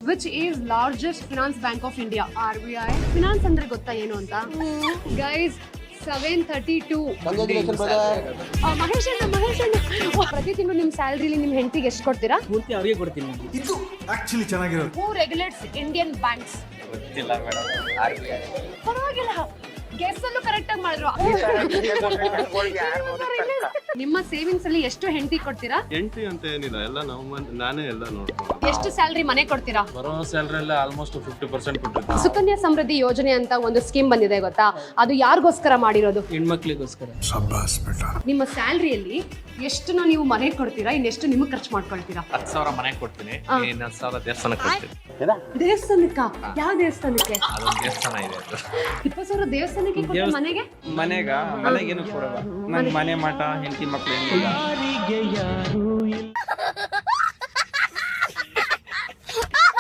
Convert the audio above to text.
Which is largest finance bank of India? RBI. Finance ಅಂದ್ರೆ ಗೊತ್ತಾ ಏನು ಅಂತ ಗೈಸ್? 732. ಮಹೇಶ್ ಅಣ್ಣ ಪ್ರತಿ ತಿಂಗಳು ನಿಮ್ಮ ಸ್ಯಾಲರಿಲಿ ನಿಮ್ಮ ಹೆಂಡತಿಗೆ ಎಷ್ಟು ಕೊಡ್ತೀರಾ? ಪೂರ್ತಿ ಅವರಿಗೆ ಕೊಡ್ತೀನಿ. ಇದು ಆಕ್ಚುಲಿ ಚೆನ್ನಾಗಿರೋದು. ಹೂ ರೆಗ್ಯುಲೇಟ್ಸ್ ಇಂಡಿಯನ್ ಬ್ಯಾಂಕ್ಸ್? ಗೊತ್ತಿಲ್ಲ ಮೇಡಮ್. RBI. ಪರವಾಗಿಲ್ಲ, ಗೆಸ್ ಅಲ್ಲೂ ಕರೆಕ್ಟ್ ಆಗಿ ಮಾಡಿದ್ರು. ನಿಮ್ಮ ಸೇವಿಂಗ್ಸ್ ಅಲ್ಲಿ ಎಷ್ಟು ಹೆಂಡತಿ ಕೊಡ್ತೀರಾ? ಎಂಟ್ರಿ ಅಂತ ಏನಿಲ್ಲ, ಎಲ್ಲ ನಾನೇ ಎಲ್ಲ ನೋಡ್ಕೊಂಡು. ಎಷ್ಟು ಸ್ಯಾಲರಿ ಮನೆ ಕೊಡ್ತೀರಾ? ಬರೋ ಸ್ಯಾಲರಿ ಎಲ್ಲ ಆಲ್ಮೋಸ್ಟ್ 50% ಕೊಟ್ಟಿರ್ತೀನಿ. ಸುಕನ್ಯಾ ಸಮೃದ್ಧಿ ಯೋಜನೆ ಅಂತ ಒಂದು ಸ್ಕೀಮ್ ಬಂದಿದೆ ಗೊತ್ತಾ? ಅದು ಯಾರಿಗೋಸ್ಕರ ಮಾಡಿರೋದು? ಹೆಣ್ಮಕ್ಳಿಗೋಸ್ಕರ. ನಿಮ್ಮ ಸ್ಯಾಲರಿಯಲ್ಲಿ ಎಷ್ಟನ್ನ ನೀವು ಮನೆಗೆ ಕೊಡ್ತೀರಾ, ಇನ್ನೆಷ್ಟು ನಿಮಗೆ ಖರ್ಚು ಮಾಡ್ಕೊಳ್ತೀರಾ? 10,000 ಮನೆಗೆ ಕೊಡ್ತೀನಿ, 10,000 ದೇವಸ್ಥಾನಕ್ಕೆ ಕೊಡ್ತೀನಿ. ದೇವಸ್ಥಾನಕ್ಕ? ಯಾವ ದೇವಸ್ಥಾನಕ್ಕೆ? ಅದೊಂದು ದೇವಸ್ಥಾನ ಇದೆ. 20,000 ದೇವಸ್ಥಾನಕ್ಕೆ ಕೊಟ್ಟು ಮನೆಗೆ? ಮನೆಗೇನು ಕೊಡಲ್ಲ. ನನ್ನ ಮನೆ ಮಠ ಹೆಂಡತಿ ಮಕ್ಳು